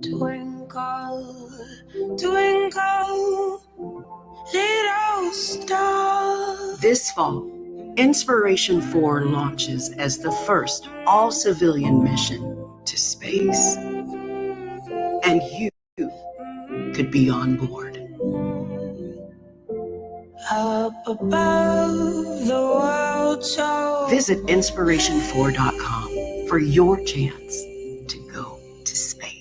Twinkle, twinkle, little star. This fall, Inspiration4 launches as the first all-civilian mission to space. And you could be on board. Up above the world so. Visit Inspiration4.com for your chance to go to space.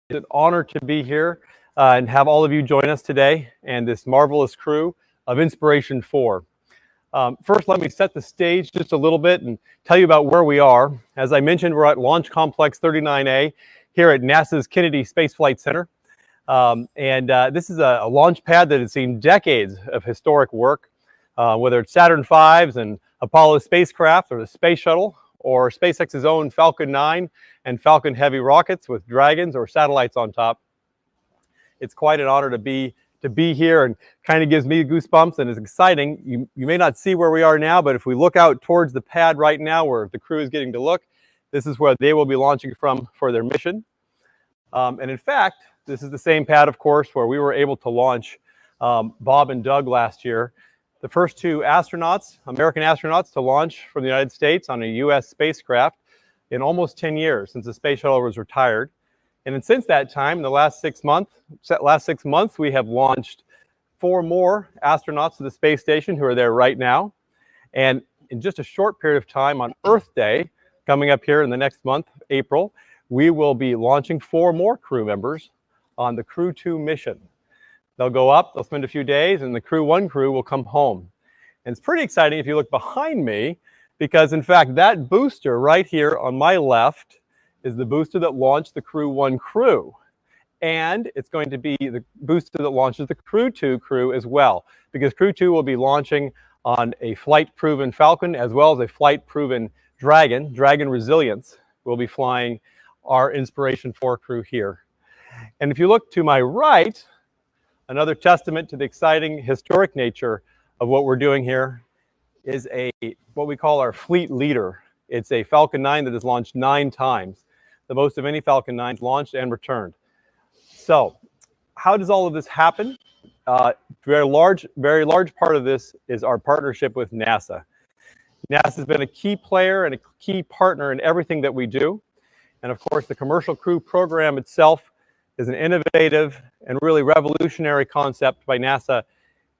It's an honor to be here and have all of you join us today and this marvelous crew of Inspiration4. First, let me set the stage just a little bit and tell you about where we are. As I mentioned, we're at Launch Complex 39A here at NASA's Kennedy Space Flight Center. This is a launch pad that has seen decades of historic work, whether it's Saturn V's and Apollo spacecraft or the space shuttle, or SpaceX's own Falcon 9 and Falcon Heavy rockets with Dragons or satellites on top. It's quite an honor to be here, and kind of gives me goosebumps, and it's exciting. You may not see where we are now, but if we look out towards the pad right now where the crew is getting to look, this is where they will be launching from for their mission. And in fact, this is the same pad, of course, where we were able to launch Bob and Doug last year, the first two astronauts, American astronauts, to launch from the United States on a U.S. spacecraft in almost 10 years since the space shuttle was retired. And since that time, in the last 6 months, we have launched 4 more astronauts to the space station who are there right now. And in just a short period of time on Earth Day, coming up here in the next month, April, we will be launching 4 more crew members on the Crew 2 mission. They'll go up, they'll spend a few days, and the Crew 1 crew will come home. And it's pretty exciting if you look behind me, because in fact, that booster right here on my left is the booster that launched the Crew 1 crew. And it's going to be the booster that launches the Crew 2 crew as well, because Crew 2 will be launching on a flight-proven Falcon as well as a flight-proven Dragon. Dragon Resilience will be flying our Inspiration4 crew here. And if you look to my right, another testament to the exciting historic nature of what we're doing here is what we call our fleet leader. It's a Falcon 9 that has launched 9 times, the most of any Falcon 9s launched and returned. So how does all of this happen? Very large part of this is our partnership with NASA. NASA has been a key player and a key partner in everything that we do. And of course, the commercial crew program itself is an innovative and really revolutionary concept by NASA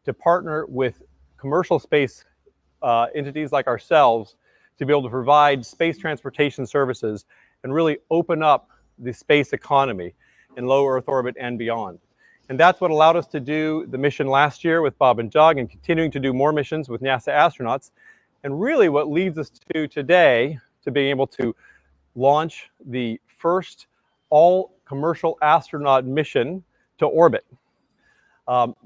to partner with commercial space entities like ourselves to be able to provide space transportation services and really open up the space economy in low Earth orbit and beyond. And that's what allowed us to do the mission last year with Bob and Doug, and continuing to do more missions with NASA astronauts. And really what leads us to today, to being able to launch the first all commercial astronaut mission to orbit.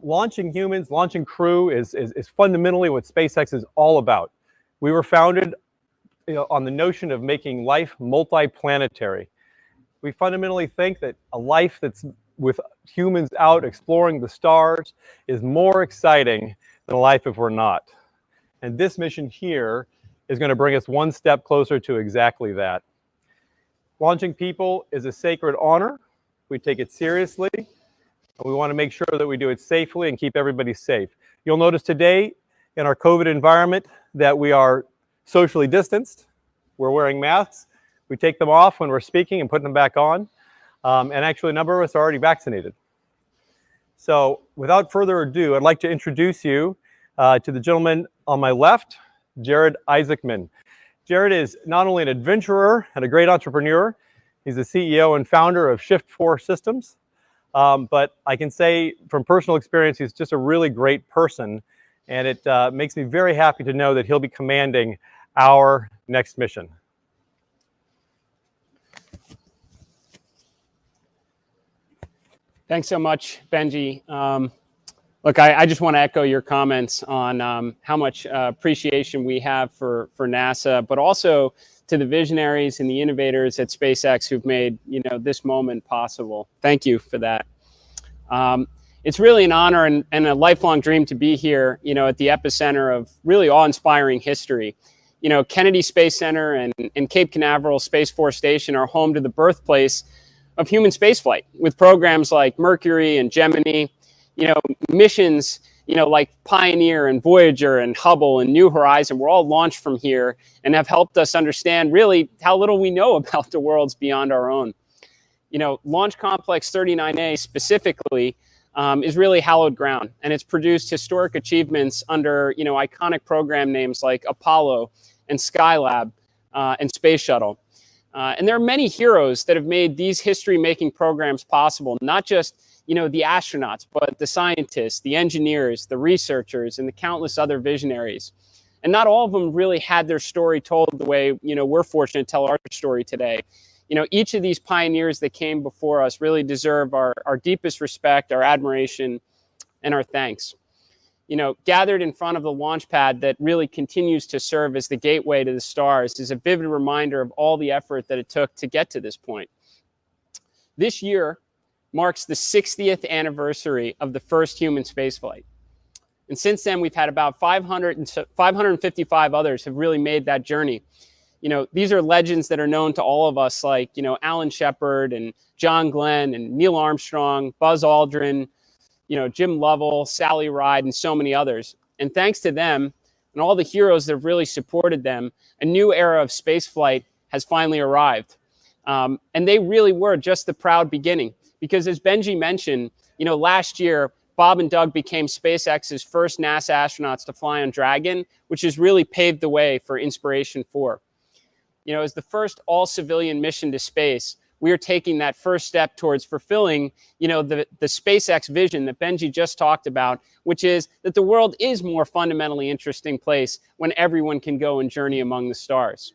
Launching humans, launching crew is fundamentally what SpaceX is all about. We were founded on the notion of making life multi-planetary. We fundamentally think that a life that's with humans out exploring the stars is more exciting than a life if we're not. And this mission here is going to bring us one step closer to exactly that. Launching people is a sacred honor. We take it seriously, and we want to make sure that we do it safely and keep everybody safe. You'll notice today in our COVID environment that we are socially distanced. We're wearing masks. We take them off when we're speaking and putting them back on. And actually a number of us are already vaccinated. So without further ado, I'd like to introduce you to the gentleman on my left, Jared Isaacman. Jared is not only an adventurer and a great entrepreneur, he's the CEO and founder of Shift4 Systems, but I can say from personal experience, he's just a really great person, and it makes me very happy to know that he'll be commanding our next mission. Thanks so much, Benji. Look, I just want to echo your comments on how much appreciation we have for NASA, but also to the visionaries and the innovators at SpaceX who've made this moment possible. Thank you for that. It's really an honor and a lifelong dream to be here, at the epicenter of really awe-inspiring history. Kennedy Space Center and Cape Canaveral Space Force Station are home to the birthplace of human spaceflight, with programs like Mercury and Gemini, missions, like Pioneer and Voyager and Hubble and New Horizon were all launched from here and have helped us understand really how little we know about the worlds beyond our own. Launch Complex 39A specifically is really hallowed ground, and it's produced historic achievements under, iconic program names like Apollo and Skylab and Space Shuttle. And there are many heroes that have made these history-making programs possible, not just, the astronauts, but the scientists, the engineers, the researchers, and the countless other visionaries. And not all of them really had their story told the way, we're fortunate to tell our story today. Each of these pioneers that came before us really deserve our deepest respect, our admiration, and our thanks. Gathered in front of the launch pad that really continues to serve as the gateway to the stars is a vivid reminder of all the effort that it took to get to this point. This year marks the 60th anniversary of the first human spaceflight. And since then, we've had about 555 others have really made that journey. These are legends that are known to all of us, like, Alan Shepard and John Glenn and Neil Armstrong, Buzz Aldrin, Jim Lovell, Sally Ride, and so many others. And thanks to them and all the heroes that have really supported them, a new era of spaceflight has finally arrived. And they really were just the proud beginning. Because as Benji mentioned, last year, Bob and Doug became SpaceX's first NASA astronauts to fly on Dragon, which has really paved the way for Inspiration4. As the first all-civilian mission to space, we are taking that first step towards fulfilling, the SpaceX vision that Benji just talked about, which is that the world is more fundamentally interesting place when everyone can go and journey among the stars.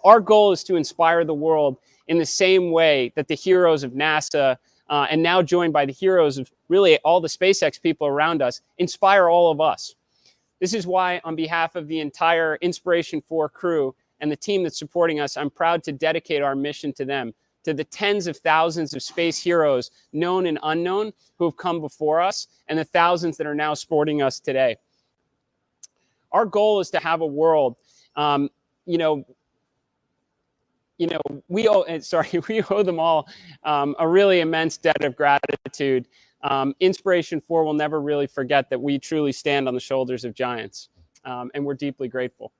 Our goal is to inspire the world in the same way that the heroes of NASA, and now joined by the heroes of really all the SpaceX people around us, inspire all of us. This is why, on behalf of the entire Inspiration4 crew and the team that's supporting us, I'm proud to dedicate our mission to them, to the tens of thousands of space heroes, known and unknown, who have come before us, and the thousands that are now supporting us today. Our goal is to have a world, we owe them all a really immense debt of gratitude. Inspiration4 will never really forget that we truly stand on the shoulders of giants, and we're deeply grateful.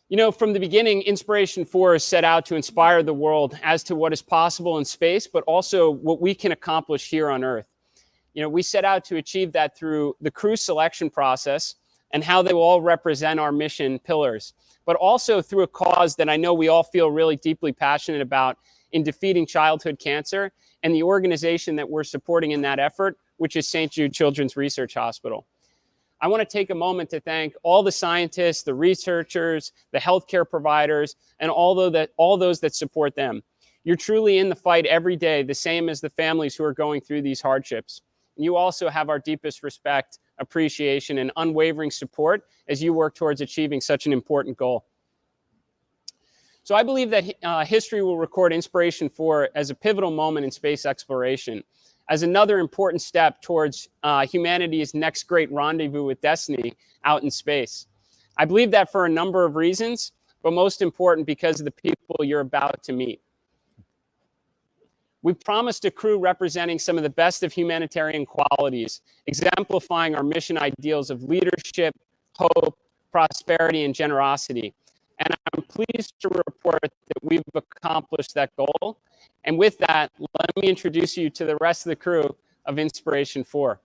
You know, from the beginning, Inspiration4 is set out to inspire the world as to what is possible in space, but also what we can accomplish here on Earth. You know, we set out to achieve that through the crew selection process and how they will all represent our mission pillars, but also through a cause that I know we all feel really deeply passionate about in defeating childhood cancer and the organization that we're supporting in that effort, which is St. Jude Children's Research Hospital. I want to take a moment to thank all the scientists, the researchers, the healthcare providers, and all those that support them. You're truly in the fight every day, the same as the families who are going through these hardships. You also have our deepest respect, appreciation, and unwavering support as you work towards achieving such an important goal. So I believe that history will record Inspiration4 as a pivotal moment in space exploration, as another important step towards humanity's next great rendezvous with destiny out in space. I believe that for a number of reasons, but most important because of the people you're about to meet. We promised a crew representing some of the best of humanitarian qualities, exemplifying our mission ideals of leadership, hope, prosperity, and generosity. And I'm pleased to report that we've accomplished that goal. And with that, let me introduce you to the rest of the crew of Inspiration4.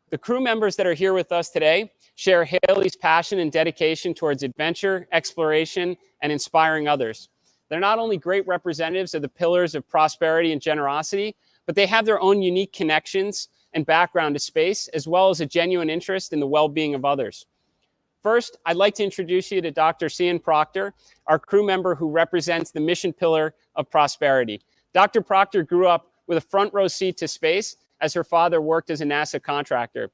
The crew members that are here with us today share Hayley's passion and dedication towards adventure, exploration, and inspiring others. They're not only great representatives of the pillars of prosperity and generosity, but they have their own unique connections and background to space, as well as a genuine interest in the well-being of others. First, I'd like to introduce you to Dr. Sian Proctor, our crew member who represents the mission pillar of prosperity. Dr. Proctor grew up with a front row seat to space as her father worked as a NASA contractor.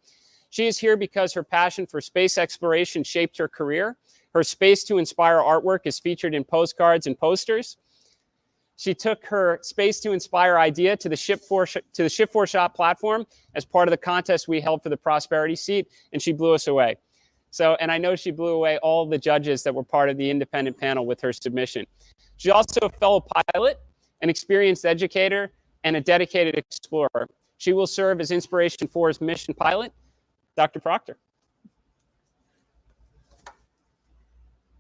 She is here because her passion for space exploration shaped her career. Her Space to Inspire artwork is featured in postcards and posters. She took her Space to Inspire idea to the Shift4 shop platform as part of the contest we held for the Prosperity seat, and she blew us away. And I know she blew away all the judges that were part of the independent panel with her submission. She's also a fellow pilot, an experienced educator, and a dedicated explorer. She will serve as Inspiration4's mission pilot. Dr. Proctor.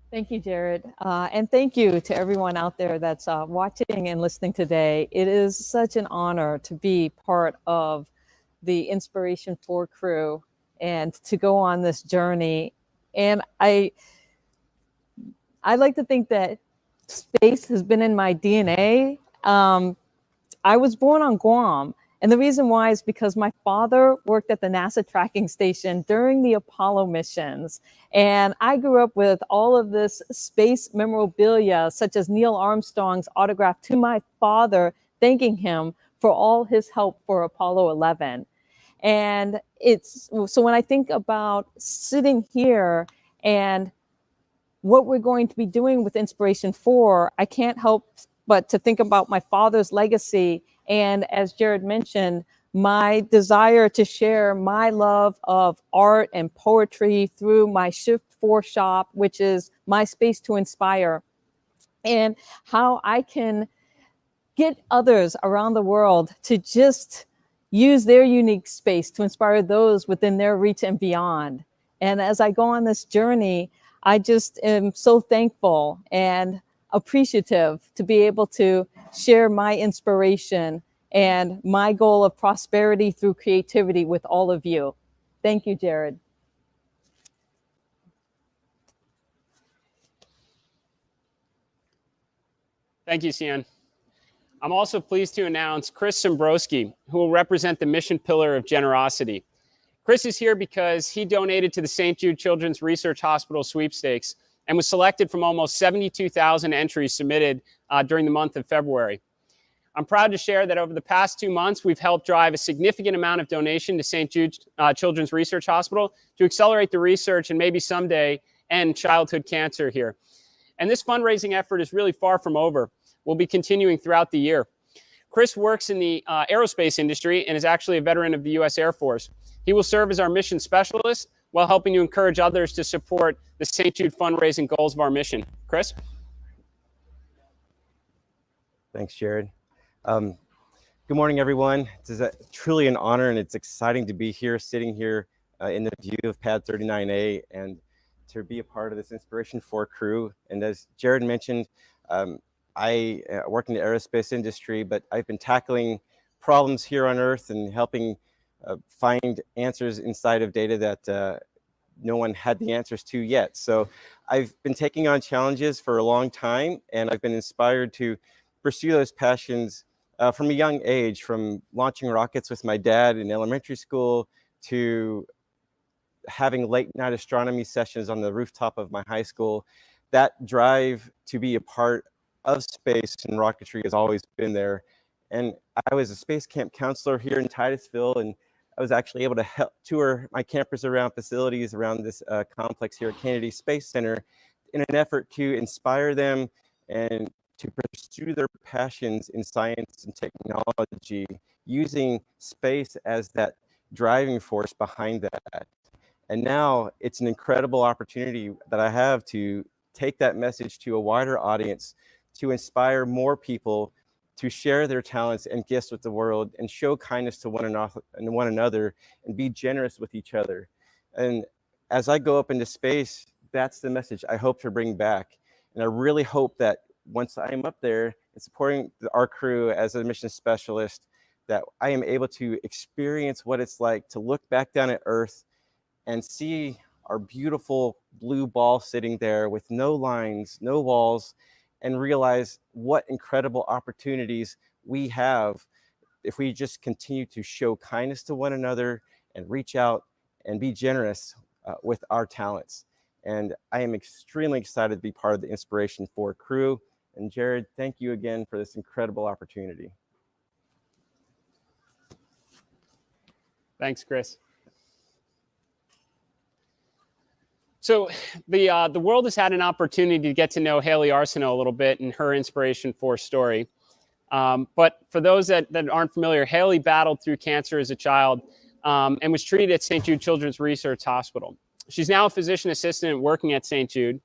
Thank you, Jared. And thank you to everyone out there that's watching and listening today. It is such an honor to be part of the Inspiration4 crew and to go on this journey. And I like to think that space has been in my DNA. I was born on Guam. And the reason why is because my father worked at the NASA tracking station during the Apollo missions. And I grew up with all of this space memorabilia, such as Neil Armstrong's autograph to my father, thanking him for all his help for Apollo 11. And so when I think about sitting here and what we're going to be doing with Inspiration4, I can't help but to think about my father's legacy. And as Jared mentioned, my desire to share my love of art and poetry through my Shift4 shop, which is my space to inspire, and how I can get others around the world to just use their unique space to inspire those within their reach and beyond. And as I go on this journey, I just am so thankful and appreciative to be able to share my inspiration and my goal of prosperity through creativity with all of you. Thank you, Jared. Thank you, Sian. I'm also pleased to announce Chris Sembroski, who will represent the mission pillar of generosity. Chris is here because he donated to the St. Jude Children's Research Hospital sweepstakes and was selected from almost 72,000 entries submitted during the month of February. I'm proud to share that over the past 2 months, we've helped drive a significant amount of donation to St. Jude Children's Research Hospital to accelerate the research and maybe someday end childhood cancer here. And this fundraising effort is really far from over. We'll be continuing throughout the year. Chris works in the aerospace industry and is actually a veteran of the U.S. Air Force. He will serve as our mission specialist while helping to encourage others to support the St. Jude fundraising goals of our mission. Chris? Thanks, Jared. Good morning, everyone. It's truly an honor, and it's exciting to be here, sitting here in the view of Pad 39A, and to be a part of this Inspiration4 crew. And as Jared mentioned, I work in the aerospace industry, but I've been tackling problems here on Earth and helping find answers inside of data that no one had the answers to yet. So I've been taking on challenges for a long time, and I've been inspired to pursue those passions from a young age, from launching rockets with my dad in elementary school to having late night astronomy sessions on the rooftop of my high school. That drive to be a part of space and rocketry has always been there. And I was a space camp counselor here in Titusville, and I was actually able to help tour my campers around facilities around this complex here at Kennedy Space Center in an effort to inspire them and to pursue their passions in science and technology, using space as that driving force behind that. And now it's an incredible opportunity that I have to take that message to a wider audience, to inspire more people to share their talents and gifts with the world and show kindness to one another and be generous with each other. And as I go up into space, that's the message I hope to bring back. And I really hope that once I'm up there and supporting our crew as a mission specialist, that I am able to experience what it's like to look back down at Earth and see our beautiful blue ball sitting there with no lines, no walls, and realize what incredible opportunities we have if we just continue to show kindness to one another and reach out and be generous with our talents. And I am extremely excited to be part of the Inspiration4 crew. And Jared, thank you again for this incredible opportunity. Thanks, Chris. So the world has had an opportunity to get to know Hayley Arceneaux a little bit in her Inspiration4 story. But for those that aren't familiar, Hayley battled through cancer as a child and was treated at St. Jude Children's Research Hospital. She's now a physician assistant working at St. Jude,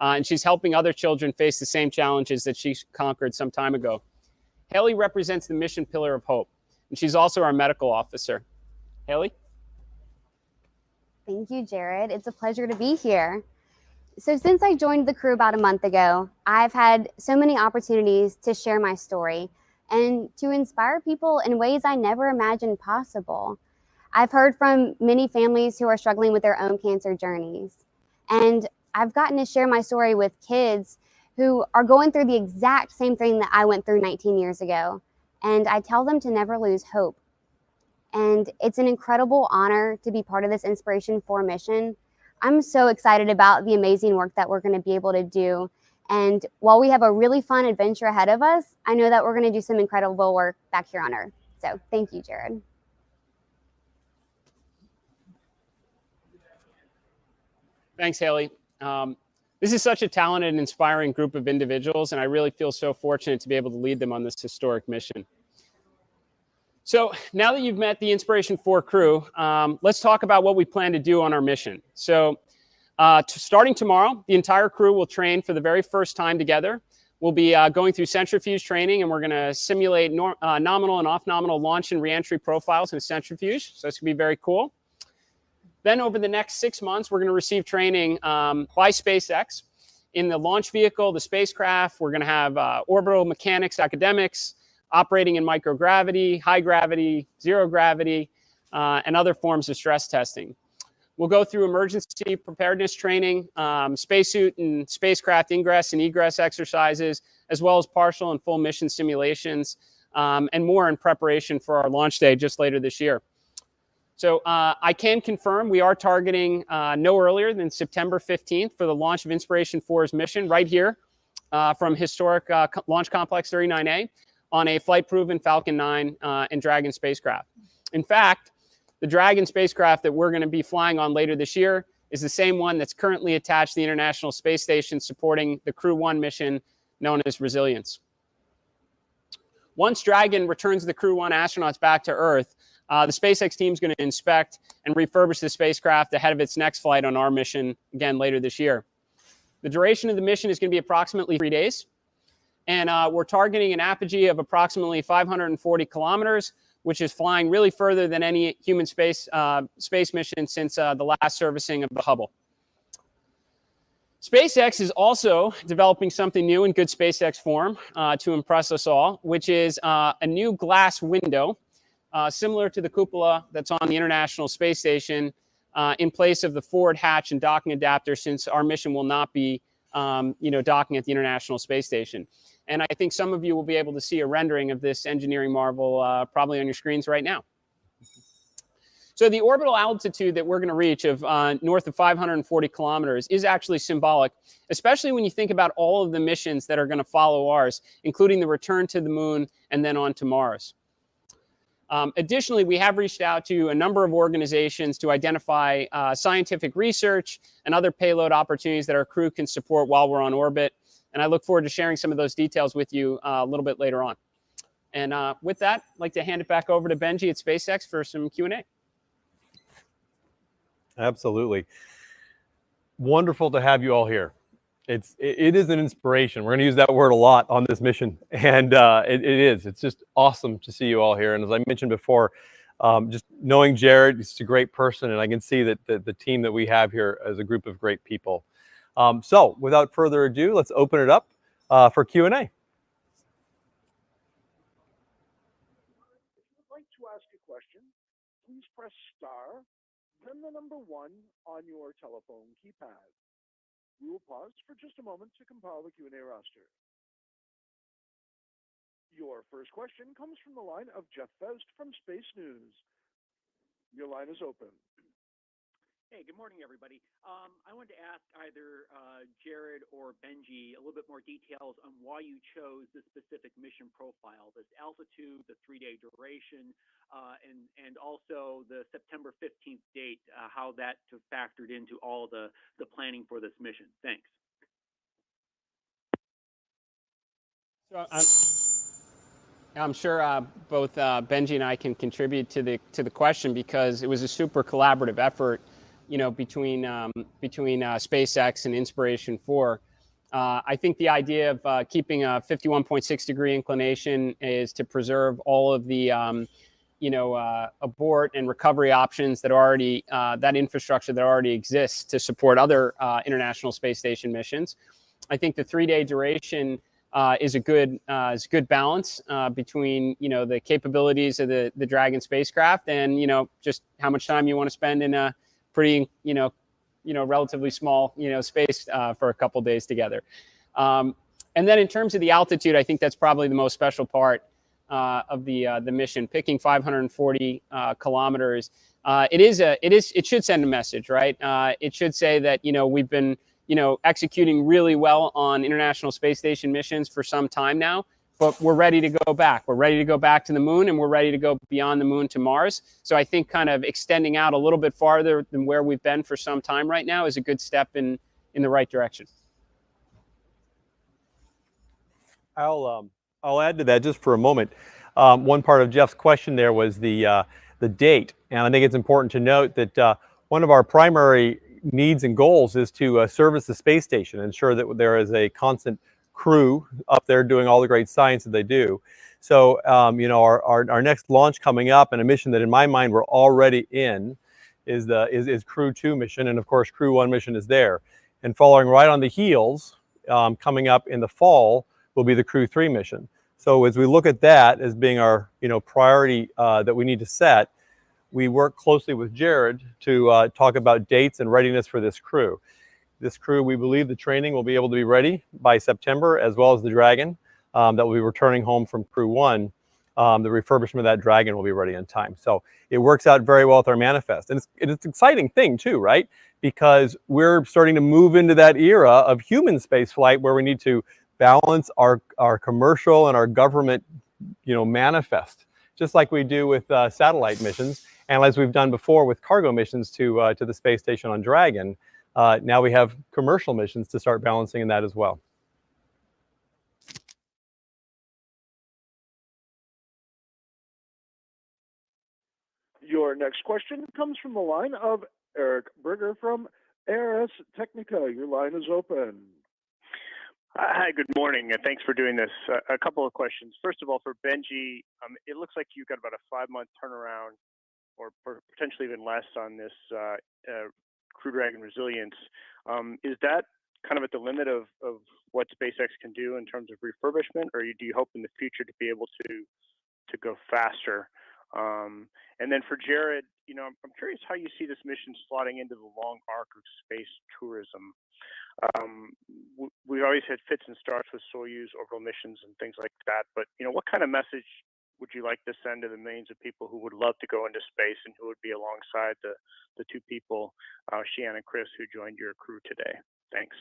and she's helping other children face the same challenges that she conquered some time ago. Hayley represents the mission pillar of hope, and she's also our medical officer. Hayley? Thank you, Jared. It's a pleasure to be here. So since I joined the crew about a month ago, I've had so many opportunities to share my story and to inspire people in ways I never imagined possible. I've heard from many families who are struggling with their own cancer journeys. And I've gotten to share my story with kids who are going through the exact same thing that I went through 19 years ago. And I tell them to never lose hope. And it's an incredible honor to be part of this Inspiration4 mission. I'm so excited about the amazing work that we're going to be able to do. And while we have a really fun adventure ahead of us, I know that we're going to do some incredible work back here on Earth. So thank you, Jared. Thanks, Hayley. This is such a talented and inspiring group of individuals, and I really feel so fortunate to be able to lead them on this historic mission. So now that you've met the Inspiration4 crew, let's talk about what we plan to do on our mission. So starting tomorrow, the entire crew will train for the very first time together. We'll be going through centrifuge training, and we're going to simulate nominal and off-nominal launch and reentry profiles in a centrifuge. So it's going to be very cool. Then over the next 6 months, we're going to receive training by SpaceX in the launch vehicle, the spacecraft. We're going to have orbital mechanics academics, operating in microgravity, high gravity, zero gravity, and other forms of stress testing. We'll go through emergency preparedness training, spacesuit and spacecraft ingress and egress exercises, as well as partial and full mission simulations, and more in preparation for our launch day just later this year. So I can confirm we are targeting no earlier than September 15th for the launch of Inspiration4's mission right here from historic Launch Complex 39A. On a flight-proven Falcon 9 and Dragon spacecraft. In fact, the Dragon spacecraft that we're going to be flying on later this year is the same one that's currently attached to the International Space Station supporting the Crew 1 mission known as Resilience. Once Dragon returns the Crew 1 astronauts back to Earth, the SpaceX team is going to inspect and refurbish the spacecraft ahead of its next flight on our mission, again, later this year. The duration of the mission is going to be approximately 3 days. And we're targeting an apogee of approximately 540 kilometers, which is flying really further than any human space mission since the last servicing of the Hubble. SpaceX is also developing something new in good SpaceX form to impress us all, which is a new glass window, similar to the cupola that's on the International Space Station, in place of the forward hatch and docking adapter, since our mission will not be docking at the International Space Station. And I think some of you will be able to see a rendering of this engineering marvel probably on your screens right now. So the orbital altitude that we're going to reach of north of 540 kilometers is actually symbolic, especially when you think about all of the missions that are going to follow ours, including the return to the moon and then on to Mars. Additionally, we have reached out to a number of organizations to identify scientific research and other payload opportunities that our crew can support while we're on orbit. And I look forward to sharing some of those details with you a little bit later on. And with that, I'd like to hand it back over to Benji at SpaceX for some Q&A. Absolutely. Wonderful to have you all here. It is an inspiration. We're going to use that word a lot on this mission. And it is. It's just awesome to see you all here. And as I mentioned before, just knowing Jared, he's a great person. And I can see that the team that we have here is a group of great people. So without further ado, let's open it up for Q&A. If you'd like to ask a question, please press star, then the number 1 on your telephone keypad. We will pause for just a moment to compile the Q&A roster. Your first question comes from the line of Jeff Fest from Space News. Your line is open. Hey, good morning, everybody. I wanted to ask either Jared or Benji a little bit more details on why you chose this specific mission profile, this altitude, the 3-day duration, and also the September 15th date, how that factored into all the planning for this mission. Thanks. So I'm sure both Benji and I can contribute to the question, because it was a super collaborative effort, between SpaceX and Inspiration4. I think the idea of keeping a 51.6 degree inclination is to preserve all of the abort and recovery options that already that infrastructure that already exists to support other International Space Station missions. I think the 3-day duration is a good balance between the capabilities of the Dragon spacecraft and just how much time you want to spend in a pretty relatively small space for a couple days together. And then in terms of the altitude, I think that's probably the most special part of the mission. Picking 540 kilometers, it should send a message, right? It should say that we've been executing really well on International Space Station missions for some time now, but we're ready to go back. We're ready to go back to the moon, and we're ready to go beyond the moon to Mars. So I think kind of extending out a little bit farther than where we've been for some time right now is a good step in the right direction. I'll add to that just for a moment. One part of Jeff's question there was the date, and I think it's important to note that one of our primary needs and goals is to service the space station, ensure that there is a constant crew up there doing all the great science that they do. So our next launch coming up, and a mission that in my mind we're already in, is Crew 2 mission, and of course Crew 1 mission is there. And following right on the heels, coming up in the fall, will be the Crew 3 mission. So as we look at that as being our priority that we need to set, we work closely with Jared to talk about dates and readiness for this crew. This crew, we believe the training will be able to be ready by September, as well as the Dragon that will be returning home from Crew 1. The refurbishment of that Dragon will be ready in time. So it works out very well with our manifest. And it's an exciting thing too, right? Because we're starting to move into that era of human space flight where we need to balance our commercial and our government manifest, just like we do with satellite missions. And as we've done before with cargo missions to the space station on Dragon, now we have commercial missions to start balancing in that as well. Your next question comes from the line of Eric Berger from ARS Technica. Your line is open. Hi, good morning, and thanks for doing this. A couple of questions. First of all, for Benji, it looks like you've got about a 5-month turnaround, or potentially even less, on this Crew Dragon Resilience. Is that kind of at the limit of what SpaceX can do in terms of refurbishment, or do you hope in the future to be able to go faster? And then for Jared, I'm curious how you see this mission slotting into the long arc of space tourism. We always had fits and starts with Soyuz orbital missions and things like that, but what kind of message would you like to send to the millions of people who would love to go into space and who would be alongside the two people, Sian and Chris, who joined your crew today? Thanks.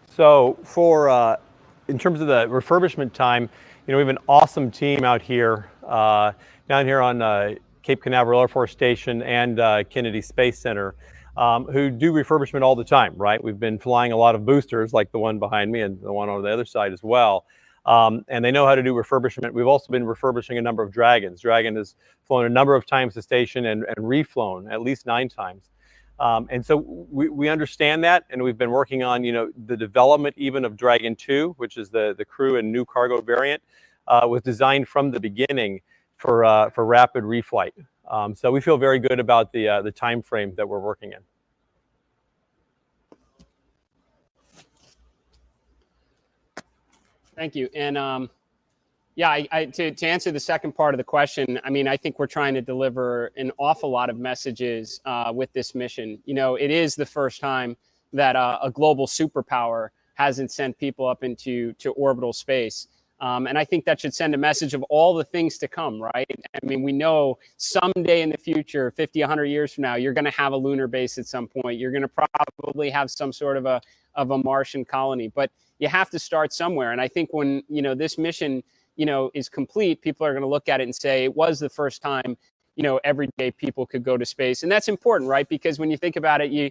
So in terms of the refurbishment time, we have an awesome team out here, down here on Cape Canaveral Air Force Station and Kennedy Space Center, who do refurbishment all the time, right? We've been flying a lot of boosters like the one behind me and the one on the other side as well. And they know how to do refurbishment. We've also been refurbishing a number of Dragons. Dragon has flown a number of times to station and reflown at least 9 times. And so we understand that, and we've been working on, the development even of Dragon 2, which is the crew and new cargo variant, was designed from the beginning for rapid reflight. So we feel very good about the time frame that we're working in. Thank you. And yeah, to answer the second part of the question, I think we're trying to deliver an awful lot of messages with this mission. It is the first time that a global superpower hasn't sent people up into orbital space. And I think that should send a message of all the things to come, right? We know someday in the future, 50, 100 years from now, you're going to have a lunar base at some point. You're going to probably have some sort of a Martian colony, but you have to start somewhere. And I think when, this mission, is complete, people are going to look at it and say it was the first time, every day people could go to space. And that's important, right? Because when you think about it, you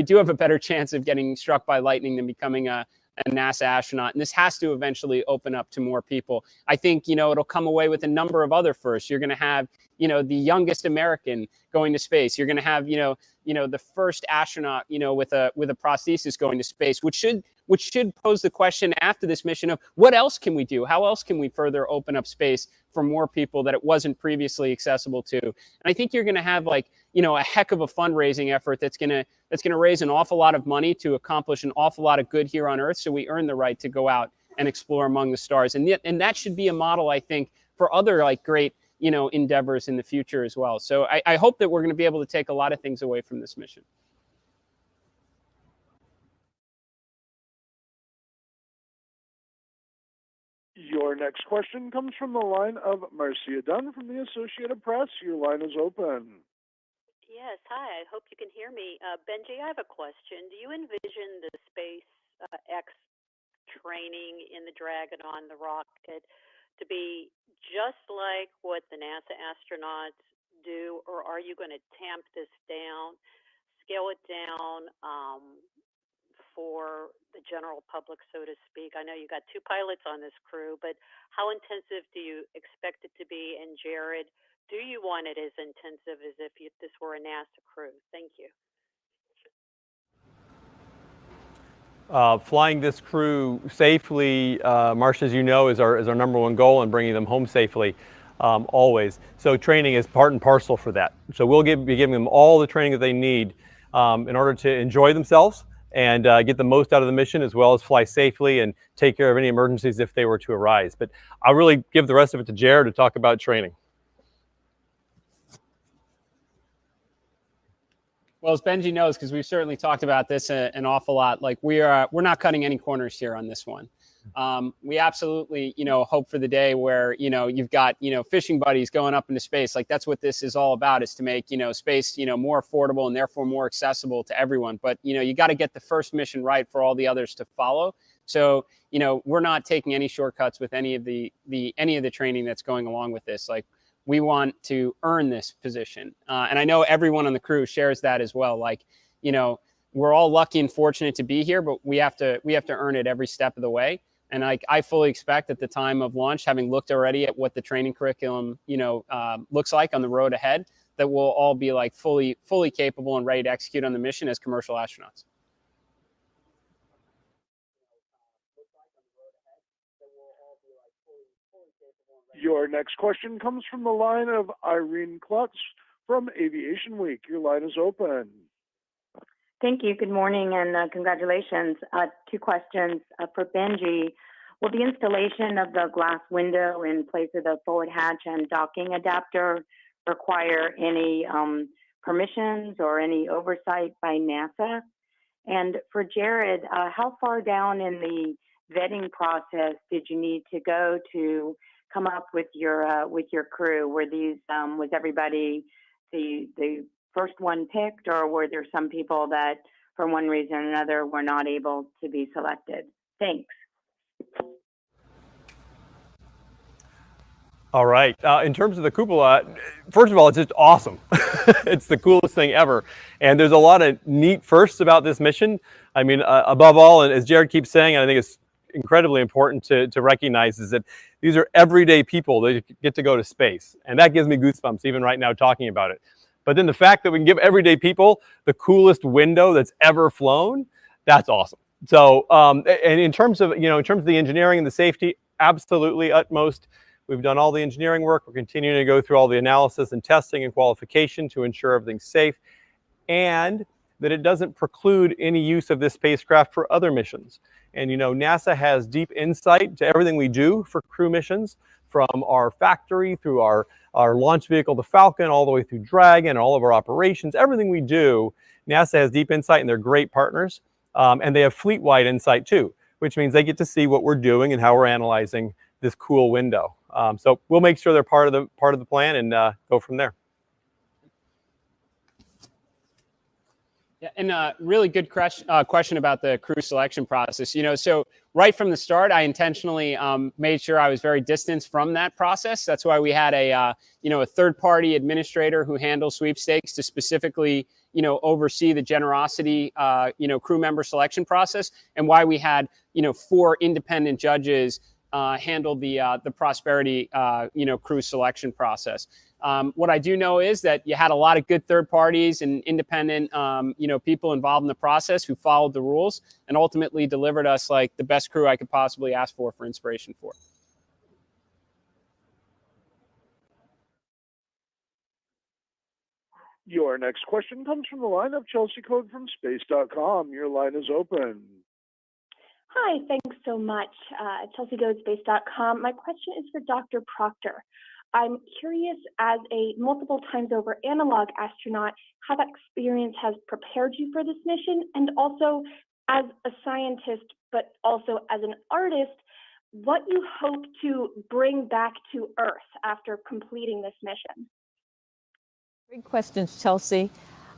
do have a better chance of getting struck by lightning than becoming a NASA astronaut. And this has to eventually open up to more people. I think, it'll come away with a number of other firsts. You're going to have, the youngest American going to space. You're going to have, the first astronaut, with a prosthesis going to space, which should pose the question after this mission of what else can we do? How else can we further open up space for more people that it wasn't previously accessible to? And I think you're going to have a heck of a fundraising effort that's going to raise an awful lot of money to accomplish an awful lot of good here on Earth. So we earn the right to go out and explore among the stars. And that should be a model, I think, for other great, endeavors in the future as well. So I hope that we're going to be able to take a lot of things away from this mission. Your next question comes from the line of Marcia Dunn from the Associated Press. Your line is open. Yes, hi. I hope you can hear me. Benji, I have a question. Do you envision the SpaceX training in the Dragon on the rocket to be just like what the NASA astronauts do, or are you going to tamp this down, scale it down for the general public, so to speak? I know you got 2 pilots on this crew, but how intensive do you expect it to be? And Jared, do you want it as intensive as if this were a NASA crew? Thank you. Flying this crew safely, Marcia, as you know, is our number one goal, and bringing them home safely always. So training is part and parcel for that. So we'll be giving them all the training that they need in order to enjoy themselves and get the most out of the mission, as well as fly safely and take care of any emergencies if they were to arise. But I'll really give the rest of it to Jared to talk about training. Well, as Benji knows, because we've certainly talked about this an awful lot, we're not cutting any corners here on this one. We absolutely, hope for the day where, you've got, fishing buddies going up into space. That's what this is all about, is to make, space, more affordable and therefore more accessible to everyone. But, you got to get the first mission right for all the others to follow. So, we're not taking any shortcuts with any of the training that's going along with this. We want to earn this position. And I know everyone on the crew shares that as well. We're all lucky and fortunate to be here, but we have to earn it every step of the way. And I fully expect at the time of launch, having looked already at what the training curriculum, looks like on the road ahead, that we'll all be fully capable and ready to execute on the mission as commercial astronauts. Your next question comes from the line of Irene Klutz from Aviation Week. Your line is open. Thank you. Good morning and congratulations. Two questions for Benji. Will the installation of the glass window in place of the forward hatch and docking adapter require any permissions or any oversight by NASA? And for Jared, how far down in the vetting process did you need to go to come up with your crew? Were these was everybody the first one picked, or were there some people that for one reason or another were not able to be selected? Thanks. All right. In terms of the cupola, first of all, it's just awesome. It's the coolest thing ever. And there's a lot of neat firsts about this mission. I mean, above all, and as Jared keeps saying, and I think it's incredibly important to recognize, is that these are everyday people that get to go to space. And that gives me goosebumps even right now talking about it. But then the fact that we can give everyday people the coolest window that's ever flown, that's awesome. So, and in terms of, in terms of the engineering and the safety, absolutely utmost. We've done all the engineering work. We're continuing to go through all the analysis and testing and qualification to ensure everything's safe, and that it doesn't preclude any use of this spacecraft for other missions. And NASA has deep insight to everything we do for crew missions, from our factory through our launch vehicle, the Falcon, all the way through Dragon, all of our operations, everything we do, NASA has deep insight and they're great partners. And they have fleet-wide insight too, which means they get to see what we're doing and how we're analyzing this cool window. So we'll make sure they're part of the plan and go from there. Yeah, and really good question about the crew selection process. So right from the start, I intentionally made sure I was very distanced from that process. That's why we had a third-party administrator who handles sweepstakes to specifically oversee the generosity crew member selection process, and why we had 4 independent judges handle the prosperity crew selection process. What I do know is that you had a lot of good third parties and independent, people involved in the process who followed the rules and ultimately delivered us like the best crew I could possibly ask for Inspiration4. Your next question comes from the line of Chelsea Code from space.com. Your line is open. Hi, thanks so much. Chelsea Code, space.com. My question is for Dr. Proctor. I'm curious, as a multiple times over analog astronaut, how that experience has prepared you for this mission, and also as a scientist, but also as an artist, what you hope to bring back to Earth after completing this mission. Great questions, Chelsea.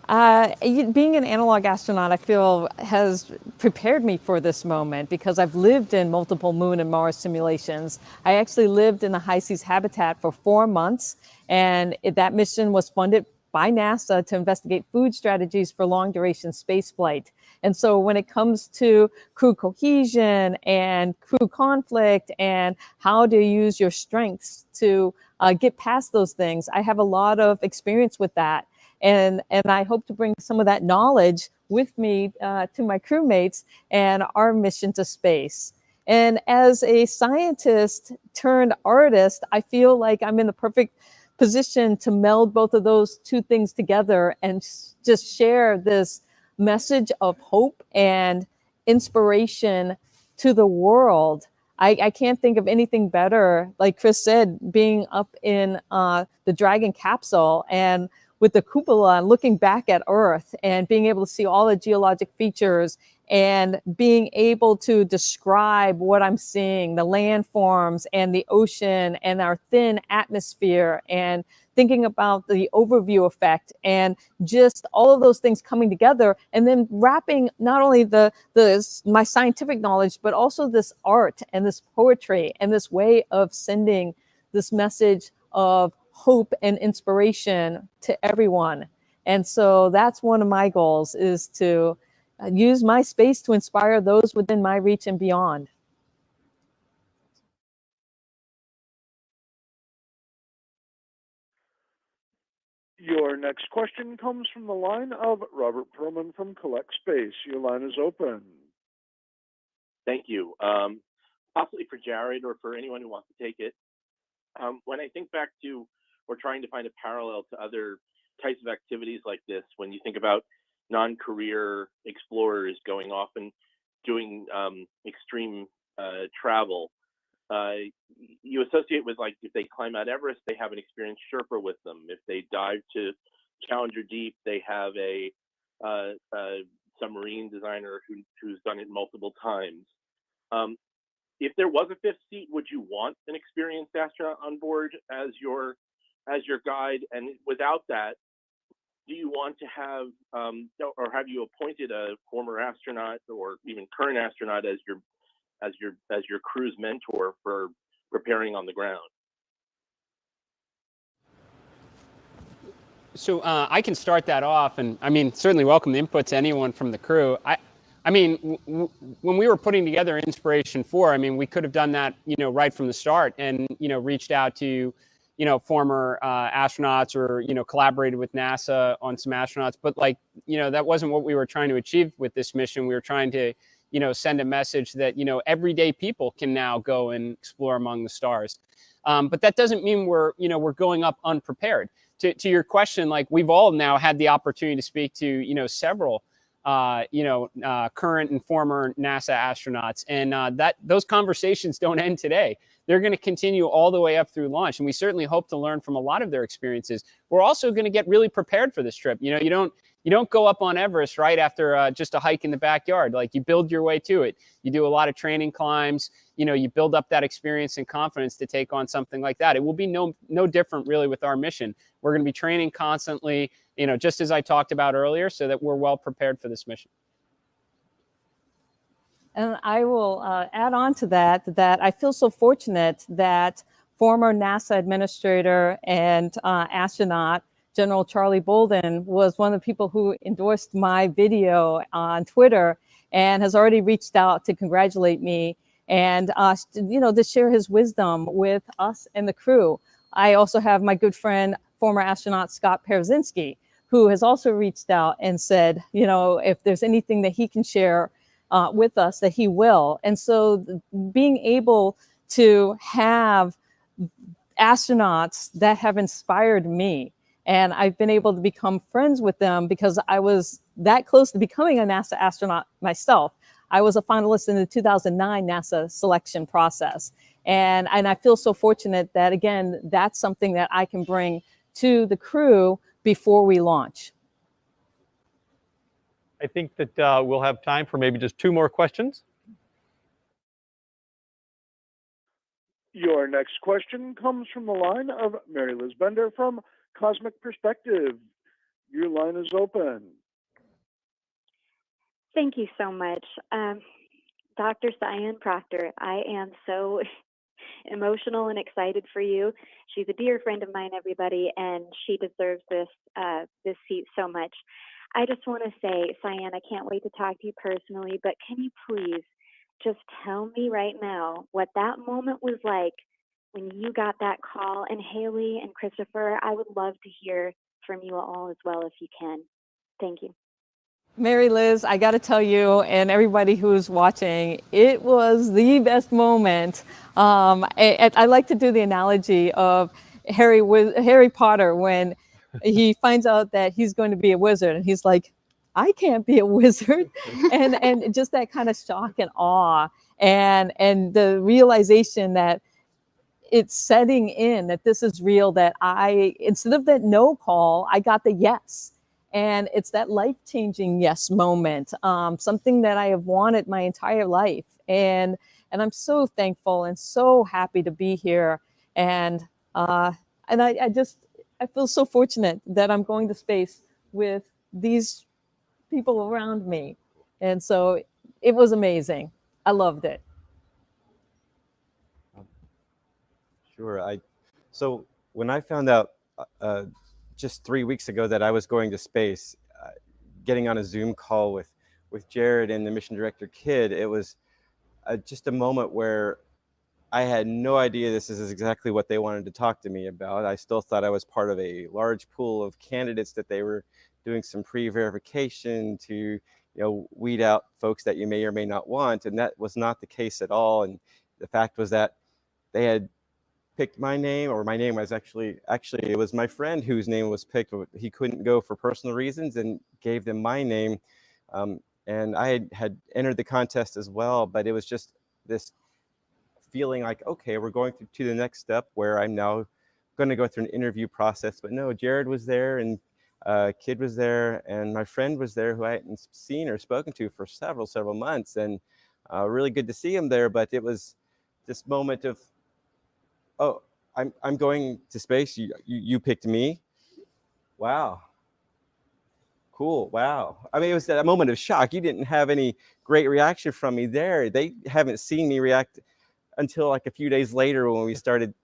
Being an analog astronaut, I feel, has prepared me for this moment because I've lived in multiple Moon and Mars simulations. I actually lived in the high seas habitat for 4 months, and that mission was funded by NASA to investigate food strategies for long duration space flight. And so when it comes to crew cohesion and crew conflict and how to use your strengths to get past those things, I have a lot of experience with that. And I hope to bring some of that knowledge with me to my crewmates and our mission to space. And as a scientist turned artist, I feel like I'm in the perfect position to meld both of those two things together and just share this message of hope and inspiration to the world. I can't think of anything better, like Chris said, being up in the Dragon capsule and with the cupola and looking back at Earth and being able to see all the geologic features and being able to describe what I'm seeing, the landforms and the ocean and our thin atmosphere, and thinking about the overview effect and just all of those things coming together, and then wrapping not only my scientific knowledge, but also this art and this poetry and this way of sending this message of hope and inspiration to everyone. And so that's one of my goals, is to use my space to inspire those within my reach and beyond. Your next question comes from the line of Robert Perlman from Collect Space. Your line is open. Thank you. Possibly for Jared or for anyone who wants to take it. When I think back to, we're trying to find a parallel to other types of activities like this, when you think about non-career explorers going off and doing extreme travel. You associate with, like, if they climb Mount Everest, they have an experienced Sherpa with them. If they dive to Challenger Deep, they have a submarine designer who's done it multiple times. If there was a fifth seat, would you want an experienced astronaut on board as your guide? And without that, do you want to have, or have you appointed a former astronaut or even current astronaut as your crew's mentor for preparing on the ground? So I can start that off, and I mean, certainly welcome the input to anyone from the crew. I mean, when we were putting together Inspiration4, I mean, we could have done that, right from the start, and reached out to, former astronauts, or collaborated with NASA on some astronauts. But that wasn't what we were trying to achieve with this mission. We were trying to, send a message that everyday people can now go and explore among the stars. But that doesn't mean we're going up unprepared. To your question, we've all now had the opportunity to speak to several current and former NASA astronauts, and those conversations don't end today. They're going to continue all the way up through launch, and we certainly hope to learn from a lot of their experiences. We're also going to get really prepared for this trip. You don't go up on Everest right after just a hike in the backyard. You build your way to it. You do a lot of training climbs. You build up that experience and confidence to take on something like that. It will be no different really with our mission. We're going to be training constantly, just as I talked about earlier, so that we're well prepared for this mission. And I will add on to that I feel so fortunate that former NASA administrator and astronaut General Charlie Bolden was one of the people who endorsed my video on Twitter and has already reached out to congratulate me and to share his wisdom with us and the crew. I also have my good friend, former astronaut Scott Parzynski, who has also reached out and said, if there's anything that he can share with us, that he will. And so being able to have astronauts that have inspired me, and I've been able to become friends with them because I was that close to becoming a NASA astronaut myself. I was a finalist in the 2009 NASA selection process. And I feel so fortunate that, again, that's something that I can bring to the crew before we launch. I think that we'll have time for maybe just 2 more questions. Your next question comes from the line of Mary Liz Bender from Cosmic Perspective. Your line is open. Thank you so much. Dr. Sian Proctor, I am so emotional and excited for you. She's a dear friend of mine, everybody, and she deserves this seat so much. I just want to say, Sian, I can't wait to talk to you personally, but can you please just tell me right now what that moment was like when you got that call? And Hayley and Christopher, I would love to hear from you all as well if you can. Thank you. Mary Liz, I got to tell you and everybody who's watching, it was the best moment. I like to do the analogy of Harry Potter when he finds out that he's going to be a wizard and he's like, I can't be a wizard. and just that kind of shock and awe and the realization that it's setting in, that this is real, that instead of that no call, I got the yes. And it's that life-changing yes moment, something that I have wanted my entire life. And I'm so thankful and so happy to be here. And I feel so fortunate that I'm going to space with these people around me. And so it was amazing. I loved it. Sure. So when I found out just 3 weeks ago that I was going to space, getting on a Zoom call with Jared and the mission director Kid, it was just a moment where I had no idea this is exactly what they wanted to talk to me about. I still thought I was part of a large pool of candidates that they were doing some pre-verification to, weed out folks that you may or may not want, and that was not the case at all. And the fact was that they had picked my name, or my name was actually it was my friend whose name was picked. He couldn't go for personal reasons and gave them my name. And I had entered the contest as well, but it was just this feeling like, okay, we're going to the next step where I'm now going to go through an interview process. But no, Jared was there, and Kid was there, and my friend was there who I hadn't seen or spoken to for several months, and really good to see him there. But it was this moment of, oh, I'm going to space. You picked me. Wow. Cool. Wow. I mean, it was that moment of shock. You didn't have any great reaction from me there. They haven't seen me react until like a few days later when we started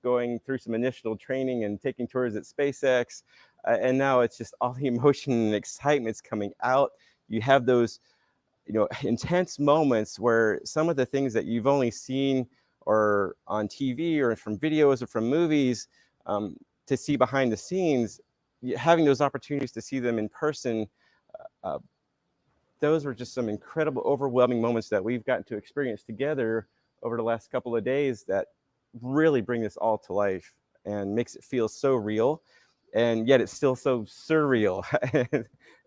going through some initial training and taking tours at SpaceX. And now it's just all the emotion and excitement's coming out. You have those, intense moments where some of the things that you've only seen or on TV or from videos or from movies, to see behind the scenes, having those opportunities to see them in person, those were just some incredible, overwhelming moments that we've gotten to experience together over the last couple of days that really bring this all to life and makes it feel so real, and yet it's still so surreal.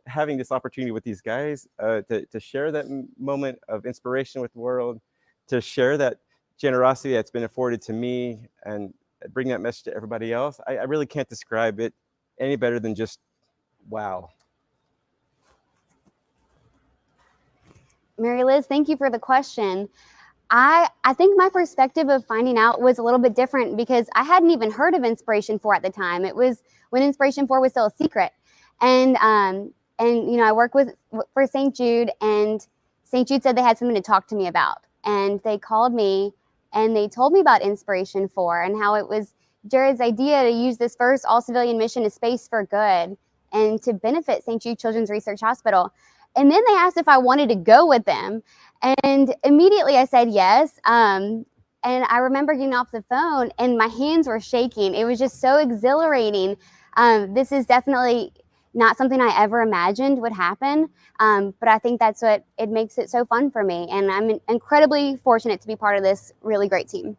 Having this opportunity with these guys to share that moment of inspiration with the world, to share that generosity that's been afforded to me and bring that message to everybody else, I really can't describe it any better than just wow. Mary Liz, thank you for the question. I think my perspective of finding out was a little bit different because I hadn't even heard of Inspiration4 at the time. It was when Inspiration4 was still a secret. And I work for St. Jude, and St. Jude said they had something to talk to me about. And they called me and they told me about Inspiration4 and how it was Jared's idea to use this first all-civilian mission to space for good and to benefit St. Jude Children's Research Hospital. And then they asked if I wanted to go with them. And immediately I said yes. And I remember getting off the phone and my hands were shaking. It was just so exhilarating. This is definitely not something I ever imagined would happen. But I think that's what it makes it so fun for me. And I'm incredibly fortunate to be part of this really great team.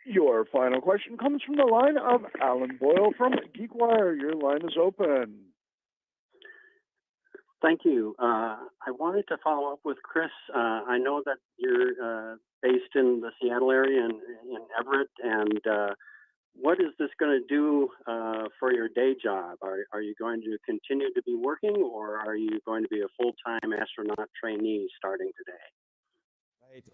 Your final question comes from the line of Alan Boyle from GeekWire. Your line is open. Thank you. I wanted to follow up with Chris. I know that you're based in the Seattle area and in Everett, and what is this going to do for your day job? Are you going to continue to be working, or are you going to be a full-time astronaut trainee starting today? Right.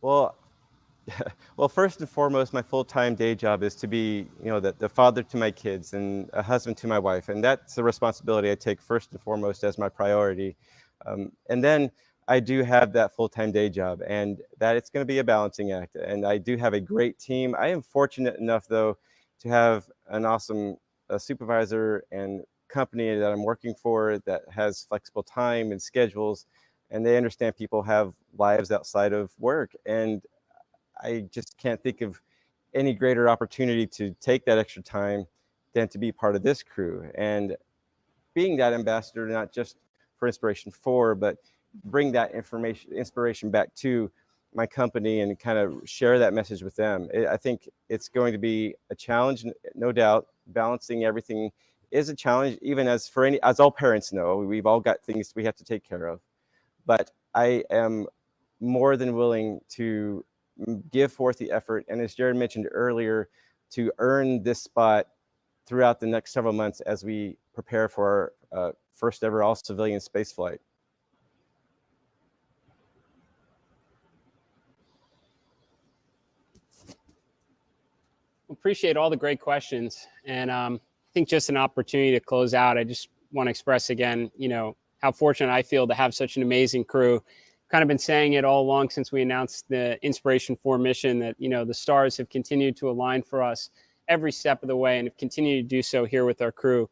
Well, first and foremost, my full-time day job is to be, the father to my kids and a husband to my wife, and that's the responsibility I take first and foremost as my priority. And then I do have that full-time day job, and that it's going to be a balancing act. And I do have a great team. I am fortunate enough, though, to have an awesome supervisor and company that I'm working for that has flexible time and schedules, and they understand people have lives outside of work. And I just can't think of any greater opportunity to take that extra time than to be part of this crew and being that ambassador, not just for Inspiration4, but bring that inspiration back to my company and kind of share that message with them. I think it's going to be a challenge, no doubt. Balancing everything is a challenge, even as all parents know, we've all got things we have to take care of. But I am more than willing to give forth the effort, and as Jared mentioned earlier, to earn this spot throughout the next several months as we prepare for our first ever all-civilian space flight. Appreciate all the great questions, and I think just an opportunity to close out. I just want to express again, how fortunate I feel to have such an amazing crew. Kind of been saying it all along since we announced the Inspiration4 mission that, the stars have continued to align for us every step of the way and have continued to do so here with our crew.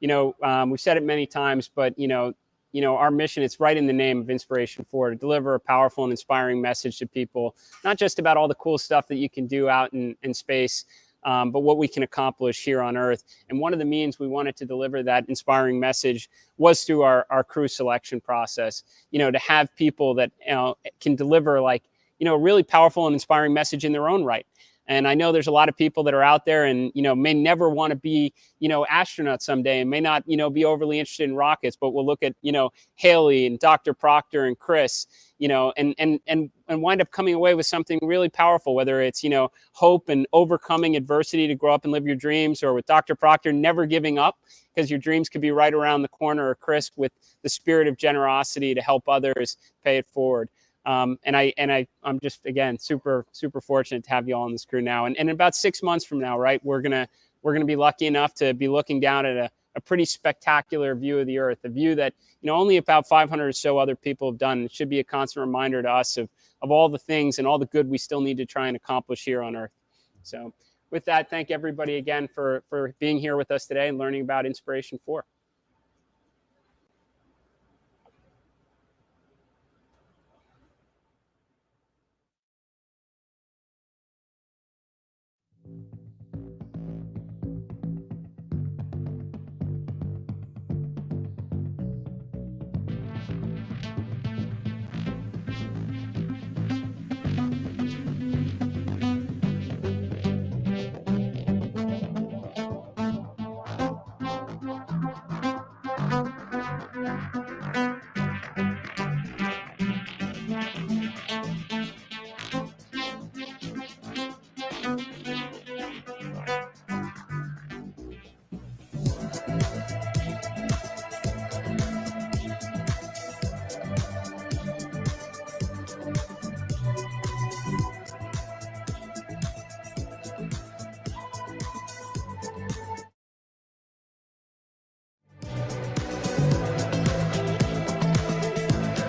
We've said it many times, but, our mission, it's right in the name of Inspiration4, to deliver a powerful and inspiring message to people, not just about all the cool stuff that you can do out in space, but what we can accomplish here on Earth. And one of the means we wanted to deliver that inspiring message was through our crew selection process, to have people that can deliver a really powerful and inspiring message in their own right. And I know there's a lot of people that are out there and, may never want to be, astronauts someday and may not, be overly interested in rockets, but we'll look at, Hayley and Dr. Proctor and Chris, and wind up coming away with something really powerful, whether it's, hope and overcoming adversity to grow up and live your dreams, or with Dr. Proctor, never giving up because your dreams could be right around the corner, or Chris with the spirit of generosity to help others pay it forward. I'm just, again, super fortunate to have you all on this crew now. And in about 6 months from now, right, we're gonna be lucky enough to be looking down at a pretty spectacular view of the Earth, a view that only about 500 or so other people have done. It should be a constant reminder to us of all the things and all the good we still need to try and accomplish here on Earth. So with that, thank everybody again for being here with us today and learning about Inspiration4.